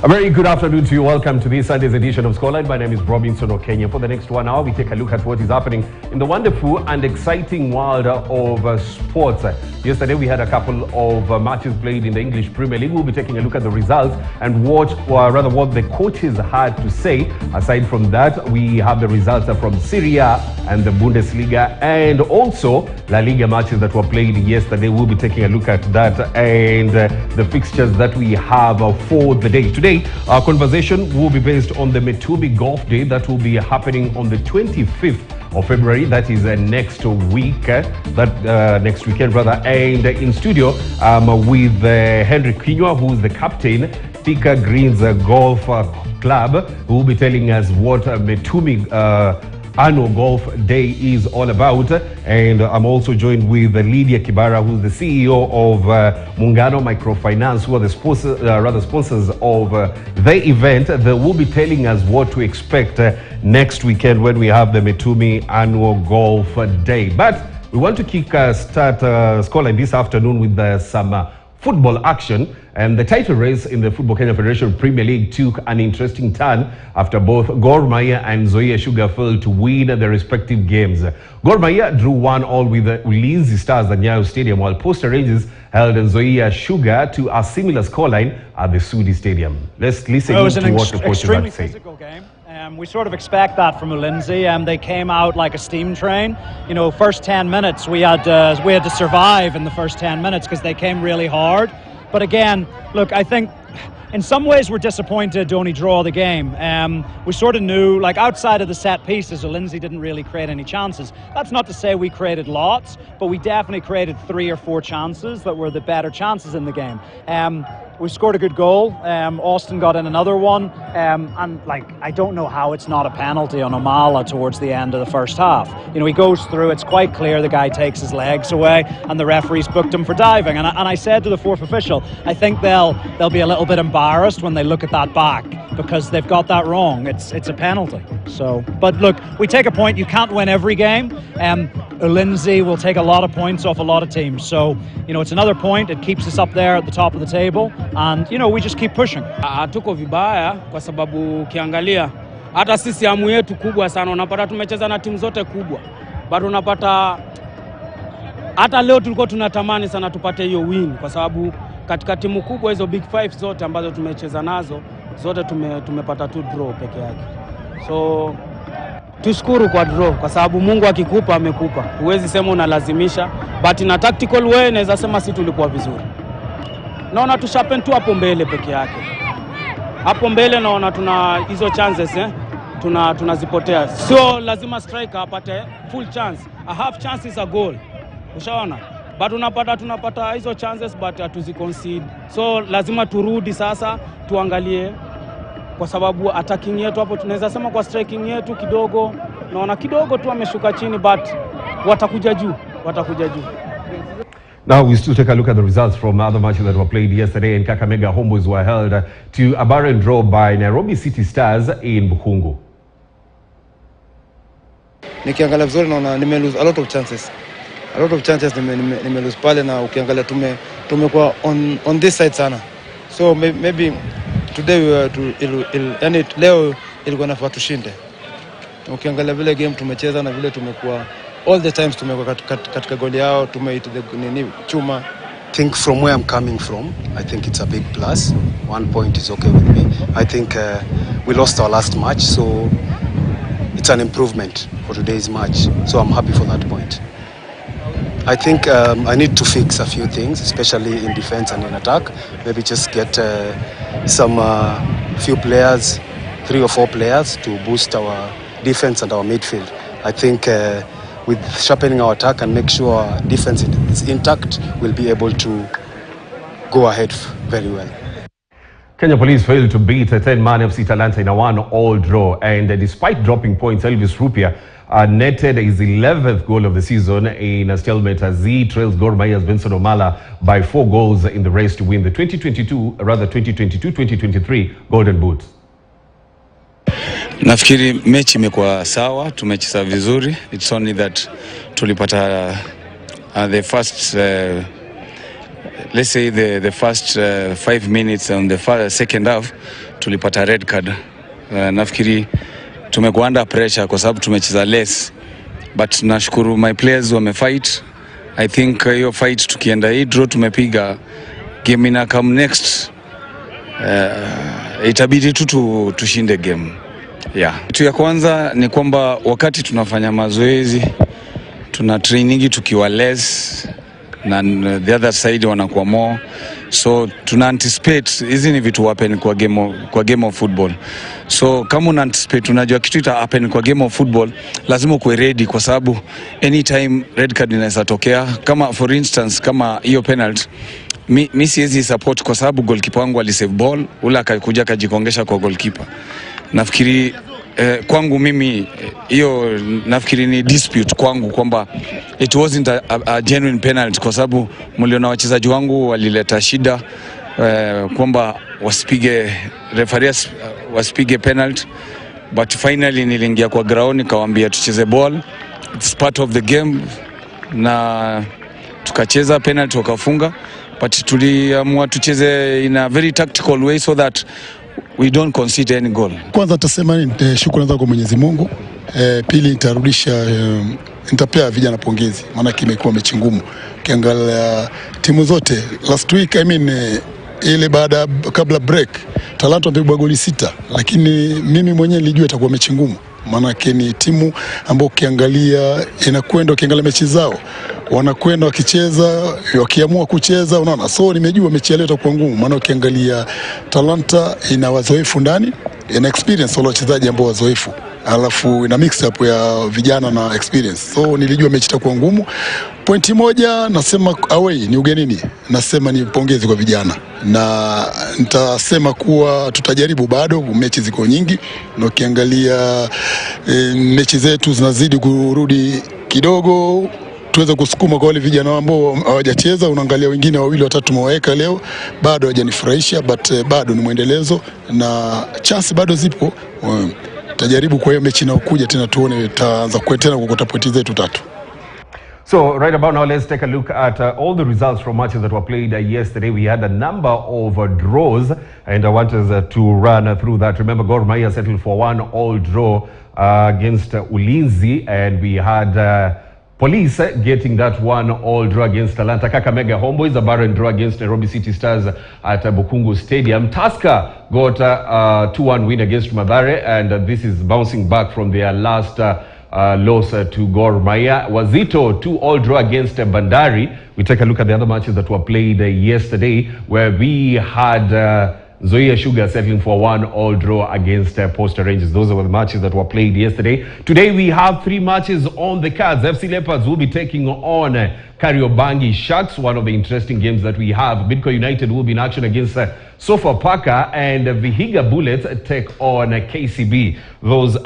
A very good afternoon to you. Welcome to this Sunday's edition of Scoreline. My name is Robinson Okenya. For the next 1 hour, we take a look at what is happening in the wonderful and exciting world of sports. Yesterday, we had a couple of matches played in the English Premier League. We'll be taking a look at the results and what the coaches had to say. Aside from that, we have the results from Serie A and the Bundesliga, and also La Liga matches that were played yesterday. We'll be taking a look at that and the fixtures that we have for the day. Today, our conversation will be based on the Metubi Golf Day that will be happening on the 25th of February. That is next week, next weekend rather. And in studio with Henry Kinywa, who is the captain, Thika Greens Golf Club, who will be telling us what Metubi Annual Golf Day is all about. And I'm also joined with Lydia Kibara, who's the CEO of Muungano Microfinance, who are the sponsors of the event. They will be telling us what to expect next weekend when we have the Metubi Annual Golf Day. But we want to start Scoreline this afternoon with some football action, and the title race in the Football Kenya Federation Premier League took an interesting turn after both Gor Mahia and Nzoia Sugar failed to win their respective games. Gor Mahia drew 1-1 with the Ulinzi Stars at Nyayo Stadium, while Posta Rangers held Nzoia Sugar to a similar scoreline at the Sudi Stadium. Let's listen to what the coaches had to say. Physical game. We sort of expect that from Ulinzi. They came out like a steam train. You know, first 10 minutes we had to survive in the first 10 minutes because they came really hard. But again, look, I think in some ways we're disappointed to only draw the game. We sort of knew, like outside of the set pieces, Ulinzi didn't really create any chances. That's not to say we created lots, but we definitely created 3 or 4 chances that were the better chances in the game. We scored a good goal. Austin got in another one. And like, I don't know how it's not a penalty on Omala towards the end of the first half. You know, he goes through, it's quite clear the guy takes his legs away and the referee's booked him for diving. And I said to the fourth official, I think they'll be a little bit embarrassed when they look at that back because they've got that wrong. It's a penalty. So, but look, we take a point. You can't win every game. Ulinzi will take a lot of points off a lot of teams. So, you know, it's another point. It keeps us up there at the top of the table. And, you know, we just keep pushing. Hatuko vibaya kwa sababu ukiangalia hata sisi hamu yetu kubwa sana. Unapata tumecheza na timu zote kubwa. Bado unapata hata leo tulikuwa tunatamani sana tupate hiyo win kwa sababu katika timu kubwa hizo big 5 zote ambazo tumecheza nazo zote tumepata tu draw peke yake. So tushukuru kwa draw kwa sababu Mungu akikupa amekupa. Huwezi sema unalazimisha, but in a tactical way naweza sema sisi tulikuwa vizuri. Naona tushapen tu hapo mbele peke yake. Hapo mbele naona tuna hizo chances tunazipotea. Sio lazima striker apate full chance. A half chance is a goal. Ushaona? But tunapata hizo chances but hatuziconcede. So lazima turudi sasa tuangalie kwa sababu attacking yetu hapo tunaweza sema kwa striking yetu kidogo naona kidogo tu ameshuka chini, but watakuja juu. Now we still take a look at the results from other matches that were played yesterday. In Kakamega, Homeboys were held to a barren draw by Nairobi City Stars in Bukungu. Nikiangalia vizuri naona nimelose a lot of chances. Nimelose pale, na ukiangalia tumekuwa on this side sana. So maybe today we were yani leo ilikuwa nafaa tushinde. Ukiangalia vile game tumecheza na vile tumekuwa all the times tumekuwa katika goli yao, tumeita chuma. I think from where I'm coming from, I think it's a big plus. 1 point is okay with me. I think we lost our last match, so it's an improvement for today's match. So I'm happy for that point. I think I need to fix a few things, especially in defense and in attack. Maybe just get some few players, 3 or 4 players to boost our defense and our midfield. I think with sharpening our attack and make sure our defense is intact, we'll be able to go ahead very well. Kenya Police failed to beat 10-man FC Talanta in a 1-all draw, and despite dropping points, Elvis Rupia netted his 11th goal of the season in a stalemate as he trails Gor Mahia's Benson Omala by 4 goals in the race to win the 2022-2023 Golden Boot. Nafikiri mechi imekuwa sawa, tumecheza vizuri. It's only that tulipata the first let's say the first 5 minutes on the second half tulipata red card. Nafikiri tumekuwa under pressure kwa sababu tumecheza less, but nashukuru my players wamefight. I think hiyo fight tukienda hii draw tumepiga, game ina come next itabidi tu tushinde game. Yeah. Kitu ya kwanza ni kwamba wakati tunafanya mazoezi tuna training tukiwa less na the other side wanakuwa more, so tuna anticipate hizi ni vitu happen kwa game of football. So kama una anticipate unajua kitu ita happen kwa game of football, lazima uwe ready kwa sababu anytime red card inaweza tokea. Kama for instance kama hiyo penalty, mi siwezi support kwa sababu goalkeeper wangu alisave ball, ula akakuja kajikongesha kwa goalkeeper. Nafikiri kwangu mimi hiyo nafikiri ni dispute kwangu kwamba it wasn't a genuine penalty kwa sababu mliona wachezaji wangu walileta shida kwamba referees wasipige penalty, but finally niliingia kwa ground nikawaambia tucheze ball, it's part of the game, na tukacheza penalty wakafunga, but tuliamua tucheze in a very tactical way so that we don't concede any goal. Kwanza tutasema shukrani zangu kwa Mwenyezi Mungu. Pili nitarudisha nitapea vijana pongezi, maana kimekuwa mechi ngumu. Ukiangalia timu zote last week, ile kabla break Talanta wamepigwa goli 6, lakini mimi mwenyewe nilijua itakuwa mechi ngumu. Maana ni timu ambayo ukiangalia inakwenda, ukiangalia mechi zao wanakwenda wakicheza, wakiamua kucheza, unaona. So nimejua mechi leo itakuwa ngumu, maana ukiangalia Talanta ina wazoefu ndani, ina experience wale wachezaji ambao wazoefu, alafu ina mix up ya vijana na experience. So nilijua mechi itakuwa ngumu. Pointi moja nasema away ni ugenini, nasema ni pongezi kwa vijana, na nitasema kuwa tutajaribu, bado mechi ziko nyingi, na ukiangalia mechi zetu zinazidi kurudi kidogo, tuweze kusukuma kwa wale vijana ambao hawajacheza. Unaangalia wengine 2 3 tumeweka leo, bado hawajanifurahisha, but bado ni muendelezo na chance bado zipo. Tutajaribu kwa hiyo mechi inayokuja tena tuone tutaanza tena kukota pointi zetu 3. So right about now, let's take a look at all the results from matches that were played yesterday. We had a number of draws, and I want us to run through that. Remember, Gor Mahia settled for 1-1 draw against Ulinzi, and we had Police getting that 1-1 draw against Talanta. Kakamega Homeboys, a barren draw against Nairobi City Stars at Bukungu Stadium. Tusker got a 2-1 win against Mathare, and this is bouncing back from their last loss to Gor Mahia. Wazito 2-2 draw against Bandari. We take a look at the other matches that were played yesterday, where we had Zoya Sugar settling for 1-1 draw against Posta Rangers. Those were the matches that were played yesterday. Today we have 3 matches on the cards. FC Leopards will be taking on Kariobangi Sharks, one of the interesting games that we have. Bidco United will be in action against Sofapaka, and Vihiga Bullets take on KCB. Those